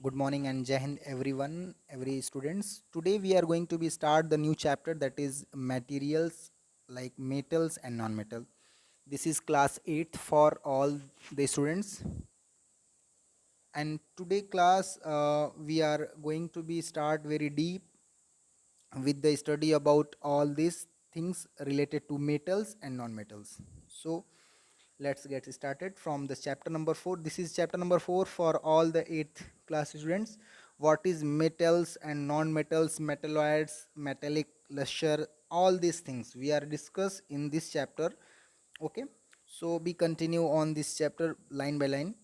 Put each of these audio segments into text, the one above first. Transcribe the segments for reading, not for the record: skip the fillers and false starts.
Good morning and Jai Hind everyone, every students. Today we are going to be start the new chapter that is materials like metals and non-metal. This is class 8 for all the students. And today class we are going to be start very deep with the study about all these things related to metals and non-metals. So let's get started from the chapter number 4. This is chapter number 4 for all the 8th class students. What is metals and non-metals, metalloids, metallic luster, all these things we are discuss in this chapter. Okay, so we continue on this chapter line by line.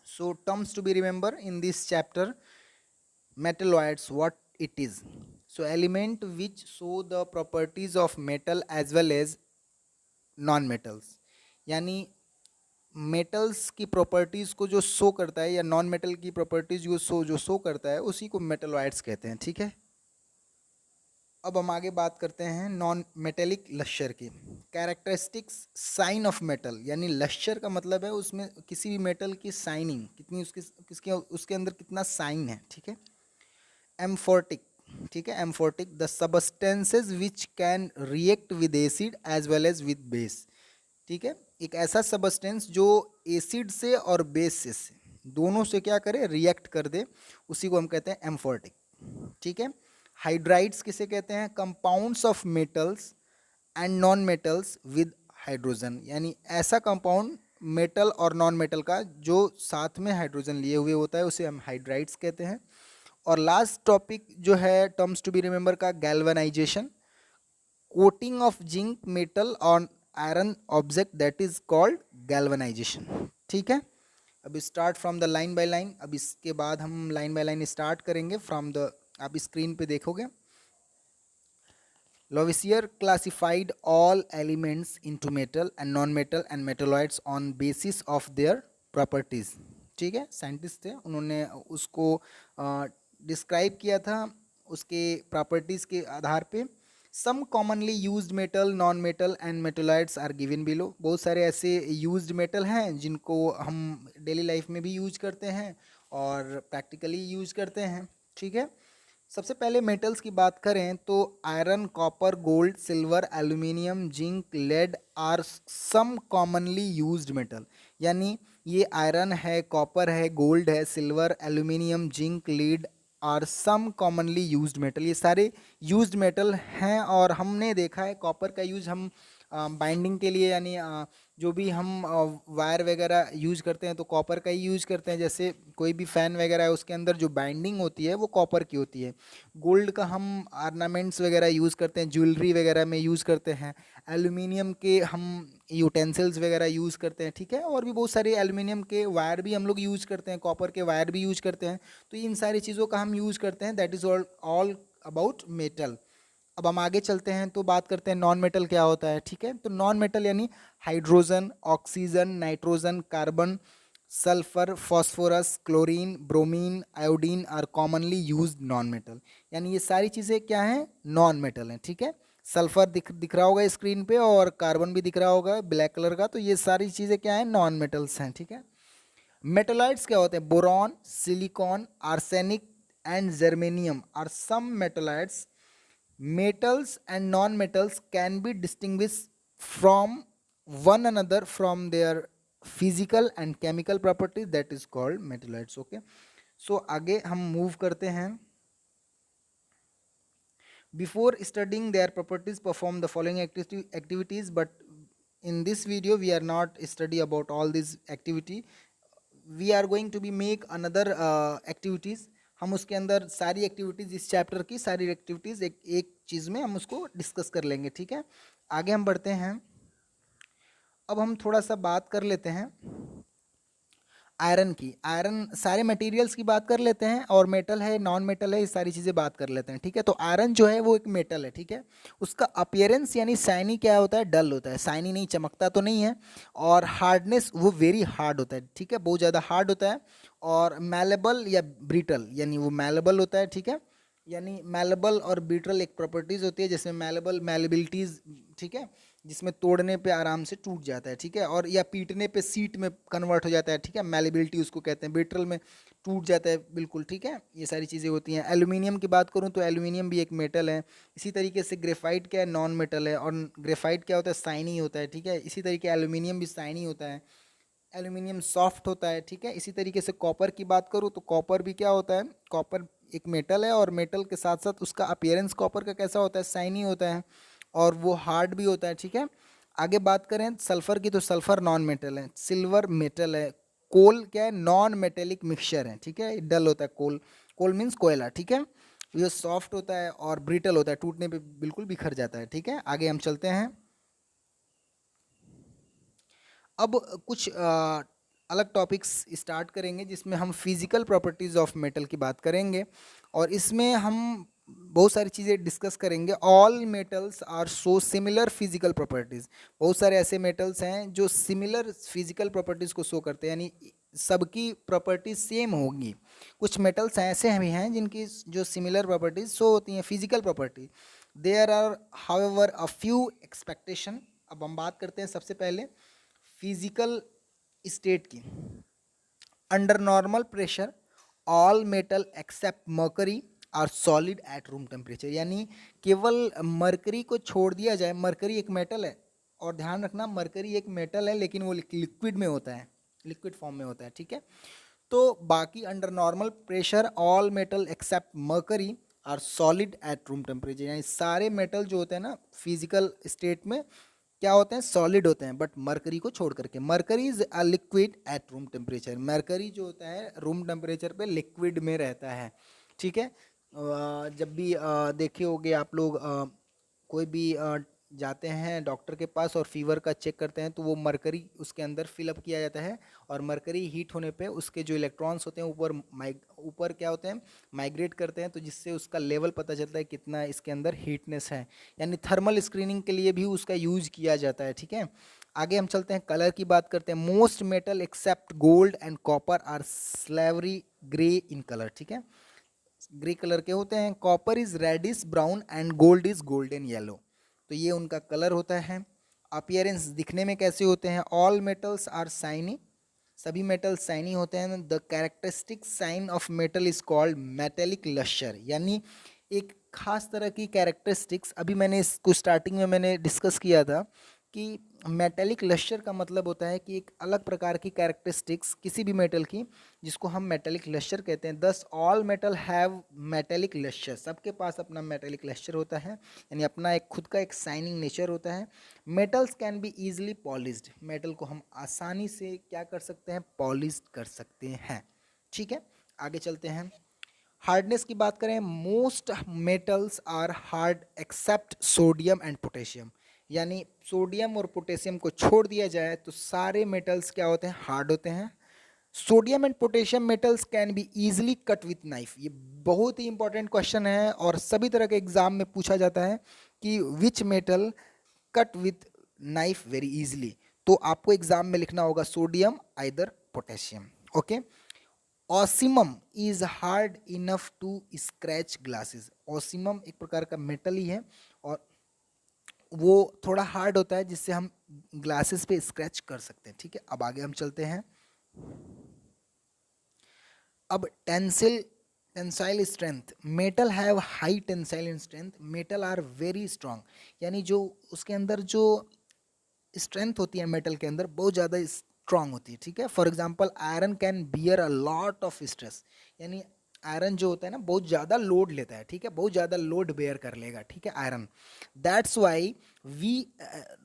So terms to be remember in this chapter: metalloids, what it is. So element which show the properties of metal as well as non metals, यानी metals की properties को जो show करता है या non metal की properties जो show करता है उसी को मेटलॉइड्स कहते हैं. ठीक है, अब हम आगे बात करते हैं नॉन मेटेलिक लश्चर की. कैरेक्टरिस्टिक्स साइन ऑफ मेटल, यानी लश्चर का मतलब है उसमें किसी भी मेटल की साइनिंग कितनी, उसके अंदर कितना साइन है. ठीक है. एम्फोर्टिक, ठीक है, amphoteric the substances which can react with acid as well as with base. ठीक है, एक ऐसा सबस्टेंस जो एसिड से और बेस से दोनों से क्या करे, रिएक्ट कर दे, उसी को हम कहते हैं एम्फोर्टिक. ठीक है. हाइड्राइड्स किसे कहते हैं? Compounds of metals and non metals with hydrogen, यानी ऐसा कंपाउंड मेटल और नॉन मेटल का जो साथ में हाइड्रोजन लिए हुए होता है उसे हम हाइड्राइड्स कहते हैं. और लास्ट टॉपिक जो है टर्म्स टू बी रिमेंबर का, galvanisation, coating of zinc metal on iron object, that is called galvanisation. ठीक है. अब start from the line by line. अब इसके बाद हम लाइन बाय लाइन स्टार्ट करेंगे फ्रॉम द, आप स्क्रीन पे देखोगे. Lavoisier classified all elements into metal and non-metal and metalloids on basis of their properties. ठीक है, साइंटिस्ट थे, उन्होंने उसको डिस्क्राइब किया था उसके प्रॉपर्टीज़ के आधार पे. Some commonly used metal, non metal and metalloids are given below. बहुत सारे ऐसे यूज्ड मेटल हैं जिनको हम डेली लाइफ में भी यूज करते हैं और प्रैक्टिकली यूज करते हैं. ठीक है. सबसे पहले मेटल्स की बात करें तो iron, copper, gold, silver, aluminium, zinc, lead are some commonly used metal. यानी ये आयरन है, कॉपर है, गोल्ड है, silver, aluminium, zinc, lead are some commonly used metal. ये सारे यूज्ड मेटल हैं और हमने देखा है कॉपर का यूज हम बाइंडिंग के लिए, यानी जो भी हम वायर वगैरह यूज करते हैं तो कॉपर का ही यूज करते हैं. जैसे कोई भी फ़ैन वगैरह है उसके अंदर जो बाइंडिंग होती है वो कॉपर की होती है. गोल्ड का हम ऑर्नामेंट्स वगैरह यूज़ करते हैं, ज्वेलरी वगैरह में यूज़ करते हैं. एल्यूमिनियम के हम यूटेंसिल्स वगैरह यूज़ करते हैं. ठीक है. और भी बहुत सारे एल्यूमिनियम के वायर भी हम लोग यूज़ करते हैं, कॉपर के वायर भी यूज़ करते हैं. तो इन सारी चीज़ों का हम यूज़ करते हैं. That is all about metal. अब हम आगे चलते हैं तो बात करते हैं नॉन मेटल क्या होता है. ठीक है. तो नॉन मेटल यानी hydrogen, oxygen, nitrogen, carbon, sulphur, phosphorus, chlorine, bromine, iodine are commonly used non metal. यानी ये सारी चीज़ें क्या हैं? नॉन मेटल हैं. ठीक है. सल्फर दिख रहा होगा स्क्रीन पे और कार्बन भी दिख रहा होगा ब्लैक कलर का. तो ये सारी चीज़ें क्या हैं? नॉन मेटल्स हैं. ठीक है. मेटलाइट्स क्या होते हैं? Boron, silicon, arsenic and germanium are some metalloids. Metals and non-metals can be distinguished from one another from their physical and chemical properties, that is called metalloids. Okay, so आगे हम move करते हैं. Before studying their properties, perform the following activities, but in this video we are not study about all these activity. We are going to be make another activities. हम उसके अंदर सारी activities, इस chapter की सारी activities एक एक चीज़ में हम उसको डिस्कस कर लेंगे. ठीक है. आगे हम बढ़ते हैं. अब हम थोड़ा सा बात कर लेते हैं आयरन की. आयरन सारे मटेरियल्स की बात कर लेते हैं और मेटल है, नॉन मेटल है, ये सारी चीज़ें बात कर लेते हैं. ठीक है. तो आयरन जो है वो एक मेटल है. ठीक है. उसका अपीयरेंस यानी शाइनी क्या होता है? डल होता है. शाइनी नहीं, चमकता तो नहीं है. और हार्डनेस वो वेरी हार्ड होता है. ठीक है. बहुत ज़्यादा हार्ड होता है. और मैलेबल या ब्रिटल, यानी वो मैलेबल होता है. ठीक है. यानी मैलेबल और ब्रिटल एक प्रॉपर्टीज़ होती है, जैसे मैलेबल, मैलेबिलिटीज़. ठीक है. जिसमें तोड़ने पे आराम से टूट जाता है, ठीक है, और या पीटने पे सीट में कन्वर्ट हो जाता है, ठीक है, मैलेबिलिटी उसको कहते हैं, ब्रिटल में टूट जाता है बिल्कुल, ठीक है, ये सारी चीज़ें होती हैं। एल्यूमिनियम की बात करूँ तो एल्यूमिनियम भी एक मेटल है। इसी तरीके से ग्रेफाइट क्या है, नॉन मेटल है, और ग्रेफाइट क्या होता है, शाइनी होता है, ठीक है। इसी तरीके एल्यूमिनियम भी शाइनी होता है, एल्यूमिनियम सॉफ्ट होता है, ठीक है। इसी तरीके से कॉपर की बात करूँ तो कॉपर भी क्या होता है, कॉपर एक मेटल है, और मेटल के साथ साथ उसका अपीयरेंस कॉपर का कैसा होता है, शाइनी होता है, और वो हार्ड भी होता है, ठीक है। आगे बात करें सल्फर की तो सल्फर नॉन मेटल है, सिल्वर मेटल है, कोल क्या है, नॉन मेटेलिक मिक्सचर है, ठीक है, डल होता है कोल, कोल मीन्स कोयला, ठीक है। ये सॉफ्ट होता है और ब्रिटल होता है, टूटने पे बिल्कुल बिखर जाता है, ठीक है। आगे हम चलते हैं। अब कुछ अलग टॉपिक्स स्टार्ट करेंगे जिसमें हम फिजिकल प्रॉपर्टीज ऑफ मेटल की बात करेंगे, और इसमें हम बहुत सारी चीज़ें डिस्कस करेंगे। All metals are so similar physical properties, बहुत सारे ऐसे मेटल्स हैं जो सिमिलर फिजिकल प्रॉपर्टीज को शो करते हैं, यानी सबकी प्रॉपर्टीज सेम होगी। कुछ मेटल्स ऐसे भी हैं जिनकी जो सिमिलर प्रॉपर्टीज शो होती हैं, physical property. There are however a few expectation. अब हम बात करते हैं सबसे पहले फिजिकल स्टेट की। Under normal pressure all metal except mercury are solid at room temperature, यानी केवल मरकरी को छोड़ दिया जाए, मरकरी एक मेटल है, और ध्यान रखना मरकरी एक मेटल है लेकिन वो लिक्विड में होता है, लिक्विड फॉर्म में होता है, ठीक है। तो बाकी under normal pressure all metal except mercury are solid at room temperature, यानी सारे मेटल जो होते हैं ना फिजिकल स्टेट में क्या होते हैं, सॉलिड होते हैं, बट मरकरी को छोड़ करके। Mercury is a liquid at room temperature, mercury जो होता है रूम टेम्परेचर पे लिक्विड में रहता है, ठीक है। जब भी देखे होगे आप लोग, कोई भी जाते हैं डॉक्टर के पास और फीवर का चेक करते हैं तो वो मरकरी उसके अंदर फिलअप किया जाता है, और मरकरी हीट होने पे उसके जो इलेक्ट्रॉन्स होते हैं ऊपर ऊपर क्या होते हैं, माइग्रेट करते हैं, तो जिससे उसका लेवल पता चलता है कितना इसके अंदर हीटनेस है, यानी थर्मल स्क्रीनिंग के लिए भी उसका यूज किया जाता है, ठीक है। आगे हम चलते हैं, कलर की बात करते हैं। Most metal except gold and copper are silvery grey in colour, ठीक है, ग्रे कलर के होते हैं। Copper is reddish brown and gold is golden yellow, तो ये उनका कलर होता है। अपीयरेंस दिखने में कैसे होते हैं, ऑल मेटल्स आर शाइनी, सभी मेटल शाइनी होते हैं। The characteristic shine of metal is called metallic lustre, यानी एक खास तरह की कैरेक्टरिस्टिक्स, अभी मैंने इसको स्टार्टिंग में मैंने डिस्कस किया था कि मेटेलिक लश्यर का मतलब होता है कि एक अलग प्रकार की कैरेक्टरिस्टिक्स किसी भी मेटल की, जिसको हम मेटेलिक लश्यर कहते हैं। दस ऑल मेटल हैव मेटेलिक लश्यर, सबके पास अपना मेटेलिक लश्यर होता है, यानी अपना एक खुद का एक शाइनिंग नेचर होता है। Metals can be easily polished, metal को हम आसानी से क्या कर सकते हैं, पॉलिश कर सकते हैं, ठीक है। आगे चलते हैं, हार्डनेस की बात करें। Most metals are hard except sodium and potassium, यानी सोडियम और पोटेशियम को छोड़ दिया जाए तो सारे मेटल्स क्या होते हैं, हार्ड होते हैं। Sodium and potassium metals can be easily cut with knife, ये बहुत ही इंपॉर्टेंट क्वेश्चन है और सभी तरह के एग्जाम में पूछा जाता है कि which metal cut with knife very easily, तो आपको एग्जाम में लिखना होगा sodium either potassium, okay. Osmium is hard enough to scratch glasses, osmium एक प्रकार का मेटल ही है और वो थोड़ा हार्ड होता है जिससे हम ग्लासेस पे स्क्रैच कर सकते हैं, ठीक है। अब आगे हम चलते हैं। अब tensile strength, metal have high tensile strength, metal are very strong, यानी जो उसके अंदर जो स्ट्रेंथ होती है मेटल के अंदर बहुत ज़्यादा स्ट्रांग होती है, ठीक है। For example iron can bear a lot of stress, यानी आयरन जो होता है ना बहुत ज़्यादा लोड लेता है, ठीक है, बहुत ज़्यादा लोड बेयर कर लेगा, ठीक है, iron. That's why we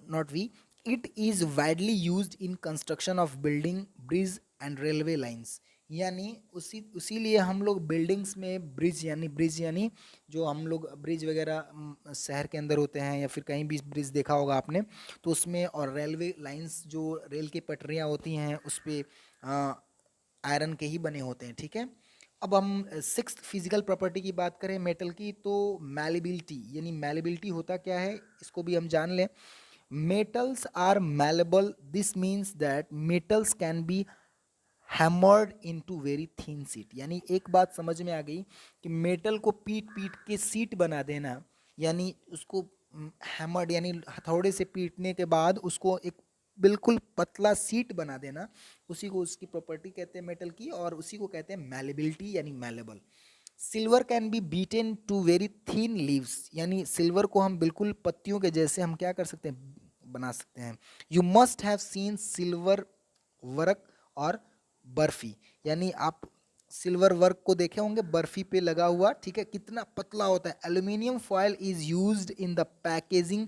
not we it is widely used in construction of building bridge and railway lines, यानी उसीलिए हम लोग बिल्डिंग्स में ब्रिज यानी जो हम लोग ब्रिज वगैरह शहर के अंदर होते हैं या फिर कहीं भी ब्रिज देखा होगा आपने, तो उसमें और रेलवे लाइंस जो रेल की पटरियाँ होती हैं उस पर आयरन के ही बने होते हैं, ठीक है। अब हम सिक्स्थ फिजिकल प्रॉपर्टी की बात करें मेटल की तो मैलेबिलिटी, यानी मैलेबिलिटी होता क्या है इसको भी हम जान लें। Metals are malleable, this means that metals can be hammered into very thin sheet, यानी एक बात समझ में आ गई कि मेटल को पीट पीट के सीट बना देना, यानी उसको हैमर्ड यानी हथौड़े से पीटने के बाद उसको एक बिल्कुल पतला सीट बना देना, उसी को उसकी प्रॉपर्टी कहते हैं मेटल की, और उसी को कहते हैं मैलेबिलिटी यानी malleable. Silver can be beaten to very thin leaves, यानी सिल्वर को हम बिल्कुल पत्तियों के जैसे हम क्या कर सकते हैं, बना सकते हैं। You must have seen silver work और बर्फी, यानी आप सिल्वर वर्क को देखे होंगे बर्फी पे लगा हुआ, ठीक है, कितना पतला होता है। Aluminium foil is used in the packaging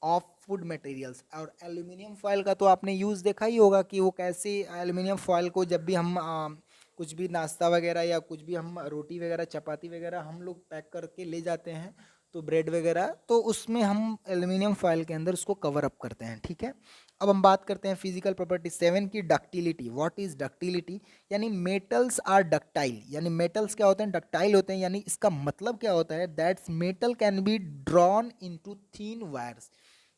of food materials, और एल्यूमिनियम फॉयल का तो आपने यूज़ देखा ही होगा कि वो कैसे एल्यूमिनियम फॉयल को जब भी हम कुछ भी नाश्ता वगैरह या कुछ भी हम रोटी वगैरह चपाती वगैरह हम लोग पैक करके ले जाते हैं, तो ब्रेड वगैरह, तो उसमें हम एल्यूमिनियम फॉयल के अंदर उसको कवर अप करते हैं, ठीक है। अब हम बात करते हैं फिजिकल प्रॉपर्टी 7 की, डक्टिलिटी। What is ductility? यानी मेटल्स आर डक्टाइल, यानी मेटल्स क्या होते हैं, डक्टाइल होते हैं, यानी इसका मतलब क्या होता है, that's metal can be drawn into thin wires,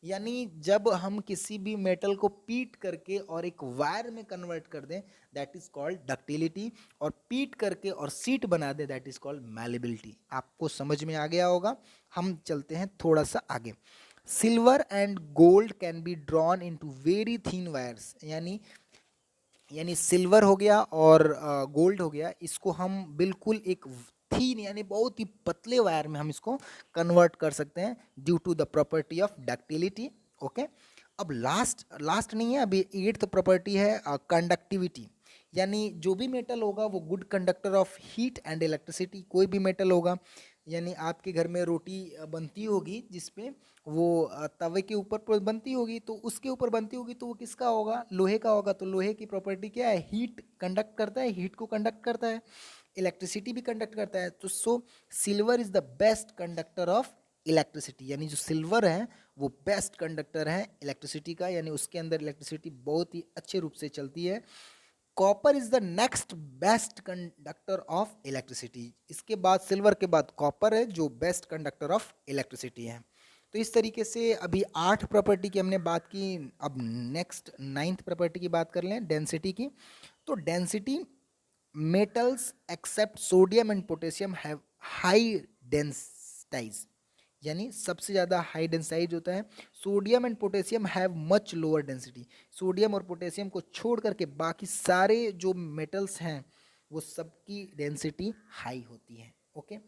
यानी जब हम किसी भी मेटल को पीट करके और एक वायर में कन्वर्ट कर दें, दैट इज कॉल्ड डक्टिलिटी, और पीट करके और सीट बना दें, दैट इज कॉल्ड मैलेबिलिटी। आपको समझ में आ गया होगा। हम चलते हैं थोड़ा सा आगे। Silver and gold can be drawn into very thin wires, यानी सिल्वर हो गया और गोल्ड हो गया, इसको हम बिल्कुल एक थीन यानी बहुत ही पतले वायर में हम इसको कन्वर्ट कर सकते हैं due to the property of ductility. Okay, अब लास्ट लास्ट नहीं है, अभी 8th प्रॉपर्टी है कंडक्टिविटी, यानी जो भी मेटल होगा वो good conductor of heat and electricity. कोई भी मेटल होगा, यानी आपके घर में रोटी बनती होगी जिसपे वो तवे के ऊपर बनती होगी, तो उसके ऊपर बनती होगी, तो वो किसका होगा, लोहे का होगा। तो लोहे की प्रॉपर्टी क्या है, हीट कंडक्ट करता है, हीट को कंडक्ट करता है, इलेक्ट्रिसिटी भी कंडक्ट करता है। तो so silver is the best conductor of electricity, यानी जो सिल्वर है वो बेस्ट कंडक्टर है इलेक्ट्रिसिटी का, यानी उसके अंदर इलेक्ट्रिसिटी बहुत ही अच्छे रूप से चलती है। Copper is the next best conductor of electricity, इसके बाद सिल्वर के बाद कॉपर है जो बेस्ट कंडक्टर ऑफ इलेक्ट्रिसिटी है। तो इस तरीके से अभी 8 प्रॉपर्टी की हमने बात की। अब नेक्स्ट 9th प्रॉपर्टी की बात कर लें, डेंसिटी की। तो density, metals except sodium and potassium have high densities, यानी सबसे ज़्यादा हाई डेंसाइज होता है। Sodium and potassium have much lower density, sodium और पोटेशियम को छोड़ करके बाकी सारे जो मेटल्स हैं वो सबकी डेंसिटी हाई होती है। ओके,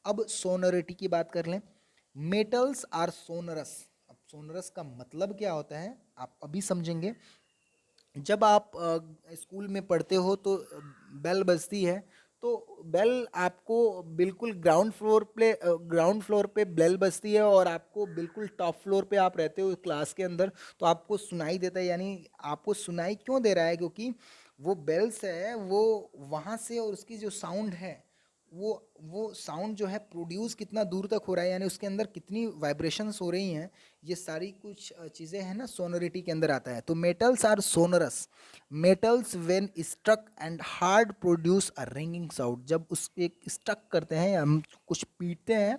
अब सोनोरिटी की बात कर लें। मेटल्स आर सोनरस, अब सोनरस का मतलब क्या होता है आप अभी समझेंगे। जब आप स्कूल में पढ़ते हो तो बेल बजती है, तो बेल आपको बिल्कुल ग्राउंड फ्लोर पे बेल बजती है, और आपको बिल्कुल टॉप फ्लोर पे आप रहते हो क्लास के अंदर, तो आपको सुनाई देता है। यानी आपको सुनाई क्यों दे रहा है, क्योंकि वो बेल्स है वो वहाँ से, और उसकी जो साउंड है वो वो साउंड जो है प्रोड्यूस कितना दूर तक हो रहा है, यानी उसके अंदर कितनी वाइब्रेशंस हो रही हैं, ये सारी कुछ चीज़ें हैं ना, सोनोरिटी के अंदर आता है। तो metals are sonorous, metals when struck and hard produce a ringing sound, जब उसके स्ट्रक करते हैं या हम कुछ पीटते हैं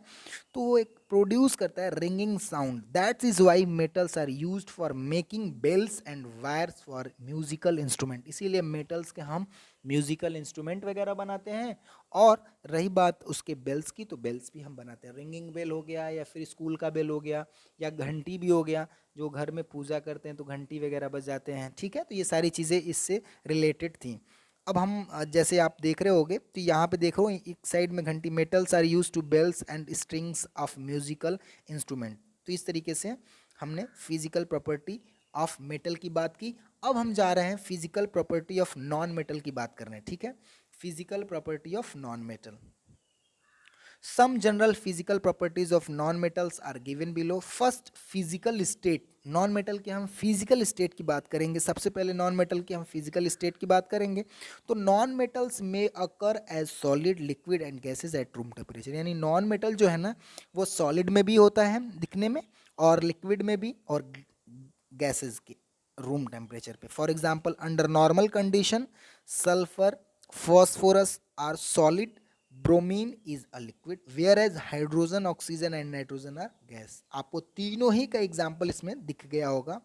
तो वो एक प्रोड्यूस करता है ringing sound. That is why metals are used for making bells and wires for musical instrument, इसीलिए मेटल्स के हम म्यूजिकल इंस्ट्रूमेंट वगैरह बनाते हैं। और रही बात उसके बेल्स की, तो बेल्स भी हम बनाते हैं, रिंगिंग बेल हो गया या फिर स्कूल का बेल हो गया या घंटी भी हो गया, जो घर में पूजा करते हैं तो घंटी वगैरह बजाते हैं, ठीक है। तो ये सारी चीज़ें इससे रिलेटेड थी। अब हम जैसे आप देख रहे होगे तो यहाँ पे देखो एक साइड में घंटी, metals are use to bells and strings of musical instrument. तो इस तरीके से हमने फिजिकल प्रॉपर्टी ऑफ मेटल की बात की। अब हम जा रहे हैं physical property of non metal की बात करने, ठीक है। Physical property of non metal, some general physical properties of non metals are given below. First, physical state, non metal के हम फिजिकल स्टेट की बात करेंगे। सबसे पहले नॉन मेटल की हम फिजिकल स्टेट की बात करेंगे। तो नॉन मेटल्स में occur as solid, liquid and gases at room temperature, यानी नॉन मेटल जो है ना वो सॉलिड में भी होता है दिखने में, और लिक्विड में भी, और गैसेज के रूम टेम्परेचर पे। For example, under normal condition sulphur, phosphorus are solid, bromine is a liquid, whereas hydrogen, oxygen and nitrogen are gas। आपको तीनों ही का एग्जाम्पल इसमें दिख गया होगा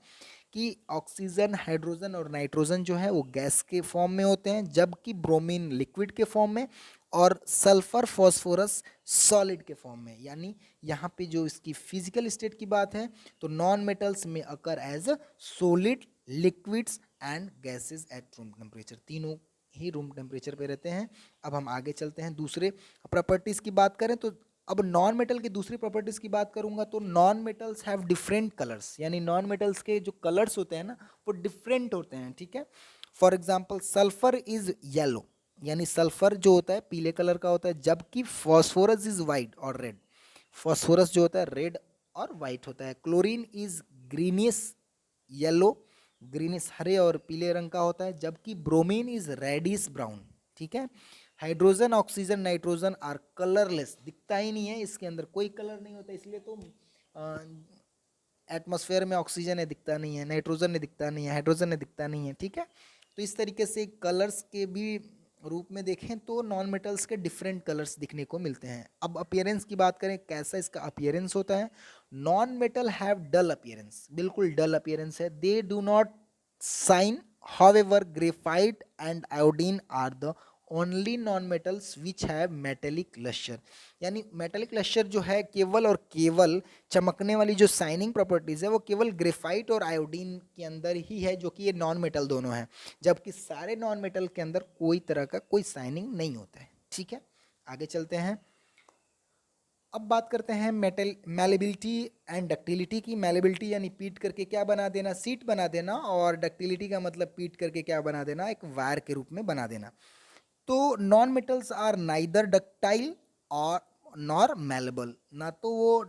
कि ऑक्सीजन, हाइड्रोजन और नाइट्रोजन जो है वो गैस के फॉर्म में होते हैं, जबकि ब्रोमीन लिक्विड के फॉर्म में और सल्फर फॉस्फोरस सॉलिड के फॉर्म में। यानी यहाँ पे जो इसकी फिजिकल स्टेट की बात है तो नॉन मेटल्स में occur as solid, liquids and gases at room temperature, तीनों ही रूम टेम्परेचर पे रहते हैं। अब हम आगे चलते हैं, दूसरे प्रॉपर्टीज की बात करें तो अब नॉन मेटल की दूसरी प्रॉपर्टीज की बात करूंगा तो non metals have different colours, यानी नॉन मेटल्स के जो कलर्स होते हैं ना वो डिफरेंट होते हैं, ठीक है। For example sulphur is yellow, यानी सल्फर जो होता है पीले कलर का होता है, जबकि फॉस्फोरस इज वाइट और रेड, फॉस्फोरस जो होता है रेड और वाइट होता है। Chlorine is greenish yellow, greenish हरे और पीले रंग का होता है, जबकि ब्रोमीन इज रेडिश ब्राउन, ठीक है। Hydrogen, oxygen, nitrogen are colourless, दिखता ही नहीं है, इसके अंदर कोई कलर नहीं होता, इसलिए तो एटमॉस्फेयर में ऑक्सीजन है दिखता नहीं है, नाइट्रोजन ने दिखता नहीं है, हाइड्रोजन ने दिखता नहीं है, ठीक है। तो इस तरीके से कलर्स के भी रूप में देखें तो नॉन मेटल्स के डिफरेंट कलर्स दिखने को मिलते हैं। अब अपीयरेंस की बात करें, कैसा इसका अपीयरेंस होता है। Non metal have dull appearance, बिल्कुल डल अपीयरेंस है। They do not shine, however graphite and iodine are the only non metals which have metallic lustre, यानी मेटेलिक लस्टर जो है केवल और केवल चमकने वाली जो साइनिंग प्रॉपर्टीज है वो केवल ग्रेफाइट और आयोडीन के अंदर ही है, जो कि ये नॉन मेटल दोनों है, जबकि सारे नॉन मेटल के अंदर कोई तरह का कोई साइनिंग नहीं होता है, ठीक है। आगे चलते हैं, अब बात करते हैं मेटल मैलेबिलिटी एंड डक्टिलिटी की। मैलेबिलिटी यानी पीट करके क्या बना देना, सीट बना देना, और डक्टिलिटी का मतलब पीट करके क्या बना देना, एक वायर के रूप में बना देना। तो non metals are neither ductile और नॉर मैलेबल, ना तो वो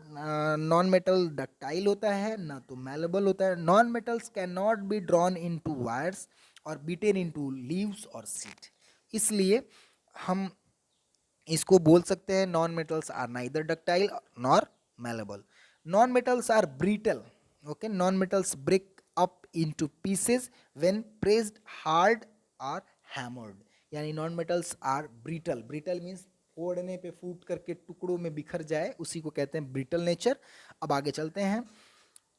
नॉन मेटल डक्टाइल होता है ना तो मैलेबल होता है। Non metals can not be drawn into wires और बीटेन इनटू लीव्स और सीड, इसलिए हम इसको बोल सकते हैं non metals are neither ductile nor malleable. Non metals are brittle, okay, non metals break up into pieces when pressed hard और hammered, यानी non metals are brittle, brittle means फोड़ने पे फूट करके टुकड़ों में बिखर जाए, उसी को कहते हैं ब्रिटल नेचर। अब आगे चलते हैं,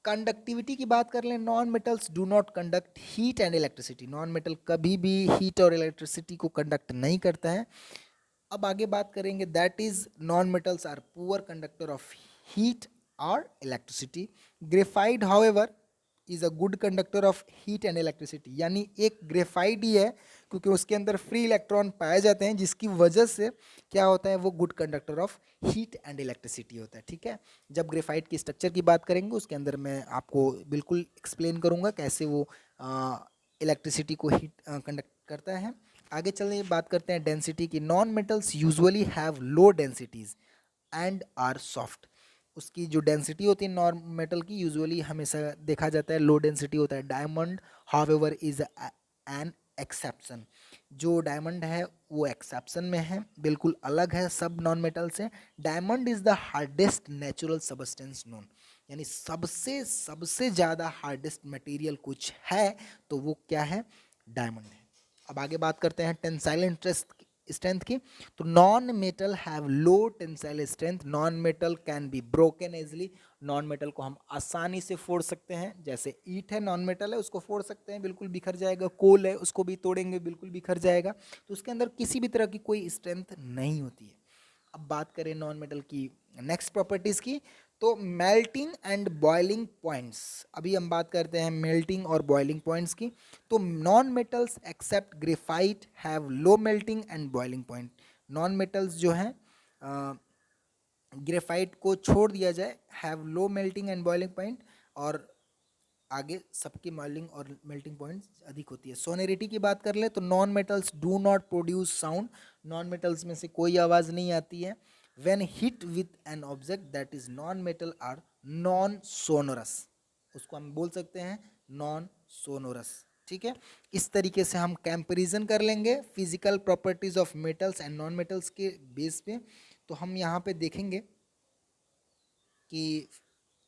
कंडक्टिविटी की बात कर लें। Non metals do not conduct heat and electricity, non metal कभी भी हीट और इलेक्ट्रिसिटी को कंडक्ट नहीं करता है। अब आगे बात करेंगे, that is non metals are poor conductor of heat और electricity. Graphite however is a good conductor of heat and electricity, यानी एक ग्रेफाइट ही है क्योंकि उसके अंदर फ्री इलेक्ट्रॉन पाए जाते हैं, जिसकी वजह से क्या होता है, वो good conductor of heat and electricity होता है, ठीक है। जब ग्रेफाइट की स्ट्रक्चर की बात करेंगे उसके अंदर मैं आपको बिल्कुल एक्सप्लेन करूंगा कैसे वो इलेक्ट्रिसिटी को हीट कंडक्ट करता है। आगे चलिए बात करते हैं डेंसिटी की। Non metals usually have low densities and are soft, उसकी जो डेंसिटी होती है नॉन मेटल की यूजुअली हमेशा देखा जाता है लो डेंसिटी होता है। Diamond however is an exception, जो डायमंड है वो एक्सेप्शन में है, बिल्कुल अलग है सब नॉन मेटल से। Diamond is the hardest natural substance known, यानी सबसे सबसे ज़्यादा हार्डेस्ट मटेरियल कुछ है तो वो क्या है, डायमंड है। अब आगे बात करते हैं टेंसाइल स्ट्रेंथ की। तो non metal have low tensile strength, non metal can be broken easily, non metal को हम आसानी से फोड़ सकते हैं, जैसे ईट है नॉन मेटल है उसको फोड़ सकते हैं बिल्कुल बिखर जाएगा, कोल है उसको भी तोड़ेंगे बिल्कुल बिखर जाएगा, तो उसके अंदर किसी भी तरह की कोई स्ट्रेंथ नहीं होती है। अब बात करें नॉन मेटल की नेक्स्ट प्रॉपर्टीज की, तो मेल्टिंग एंड बॉइलिंग पॉइंट्स। अभी हम बात करते हैं मेल्टिंग और बॉइलिंग पॉइंट्स की। तो non metals accept graphite have low melting and boiling point, non metals जो हैं ग्रेफाइट को छोड़ दिया जाए, have low melting and boiling point, और आगे सबकी मेल्टिंग और मेल्टिंग पॉइंट्स अधिक होती है। सोनेरिटी की बात कर ले तो non metals do not produce sound, non metals में से कोई आवाज़ नहीं आती है। When hit with an object that is non metal are non sonorous, उसको हम बोल सकते हैं नॉन सोनोरस, ठीक है। इस तरीके से हम कंपैरिजन कर लेंगे physical properties of metals and non metals के बेस पे। तो हम यहाँ पे देखेंगे कि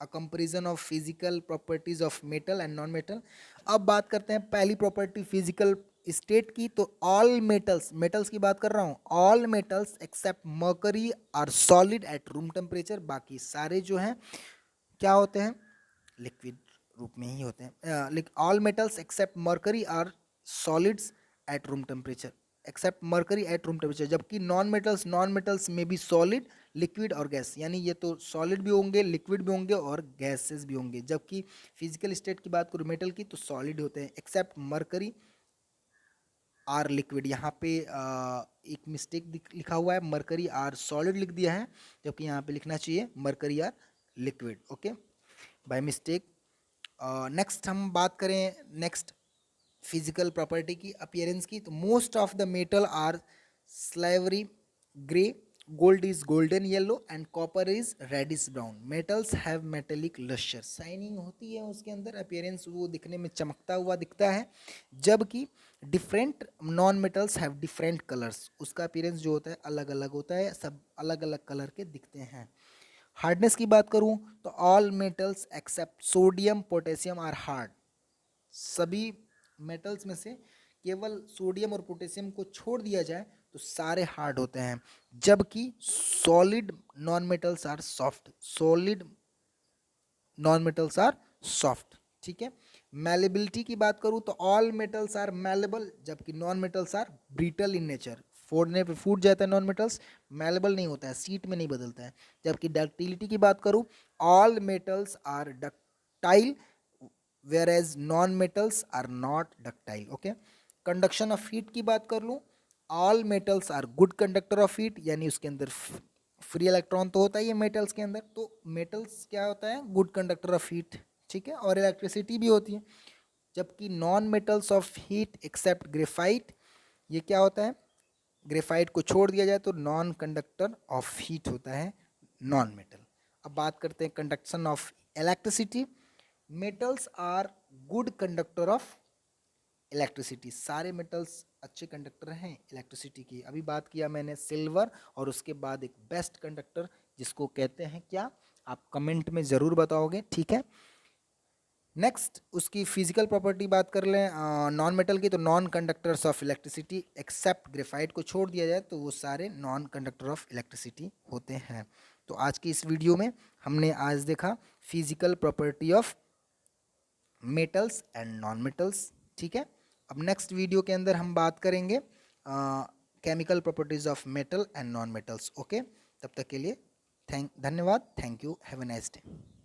a comparison of physical properties of metal and non metal. अब बात करते हैं पहली प्रॉपर्टी फिजिकल स्टेट की। तो ऑल मेटल्स, मेटल्स की बात कर रहा हूँ, all metals except mercury are solid at room temperature, बाकी सारे जो हैं क्या होते हैं, लिक्विड रूप में ही होते हैं। Like all metals except mercury are solids at room temperature, except mercury at room temperature, जबकि नॉन मेटल्स में भी सॉलिड, लिक्विड और गैस, यानी ये तो सॉलिड भी होंगे, लिक्विड भी होंगे और गैसेस भी होंगे। जबकि फिजिकल स्टेट की बात करूँ मेटल की तो सॉलिड होते हैं, एक्सेप्ट मर्करी आर लिक्विड। यहाँ पे एक मिस्टेक लिखा हुआ है, मरकरी आर सॉलिड लिख दिया है, जबकि यहाँ पे लिखना चाहिए mercury are liquid, okay, by mistake. Next हम बात करें नेक्स्ट फिजिकल प्रॉपर्टी की, अपीयरेंस की, तो most of the metal are silvery grey, gold is golden yellow and copper is reddish brown. Metals have metallic lustre, shining होती है उसके अंदर, अपीयरेंस वो दिखने में चमकता हुआ दिखता है। जबकि different non metals have different colours, उसका अपीयरेंस जो होता है अलग अलग होता है, सब अलग अलग कलर के दिखते हैं। हार्डनेस की बात करूं तो all metals except sodium potassium are hard, सभी मेटल्स में से केवल सोडियम और पोटेशियम को छोड़ दिया जाए तो सारे हार्ड होते हैं। जबकि solid non metals are soft, solid non metals are soft, ठीक है। मैलेबिलिटी की बात करूं तो ऑल मेटल्स आर मैलेबल, जबकि non metals are brittle in nature, फोड़ने पे फूट जाता है नॉन मेटल्स, मैलेबल नहीं होता है, सीट में नहीं बदलता है। जबकि डक्टिलिटी की बात करूं, all metals are ductile whereas non metals are not ductile, okay. Conduction of heat की बात कर लूँ, all metals are good conductor of heat, यानी उसके अंदर फ्री इलेक्ट्रॉन तो होता ही है मेटल्स के अंदर, तो मेटल्स क्या होता है, गुड कंडक्टर ऑफ हीट, ठीक है, और इलेक्ट्रिसिटी भी होती है। जबकि non metals of heat except graphite, ये क्या होता है, ग्रेफाइट को छोड़ दिया जाए तो नॉन कंडक्टर ऑफ हीट होता है नॉन मेटल। अब बात करते हैं conduction of electricity, metals are good conductor of electricity, सारे मेटल्स अच्छे कंडक्टर हैं इलेक्ट्रिसिटी की। अभी बात किया मैंने सिल्वर, और उसके बाद एक बेस्ट कंडक्टर जिसको कहते हैं क्या, आप कमेंट में ज़रूर बताओगे, ठीक है। नेक्स्ट उसकी फिजिकल प्रॉपर्टी बात कर लें नॉन मेटल की, तो non conductors of electricity except graphite को छोड़ दिया जाए तो वो सारे नॉन कंडक्टर ऑफ इलेक्ट्रिसिटी होते हैं। तो आज की इस वीडियो में हमने आज देखा physical property of metals and non metals, ठीक है। अब नेक्स्ट वीडियो के अंदर हम बात करेंगे chemical properties of metal and non metals, okay. तब तक के लिए धन्यवाद, thank you, have a nice day.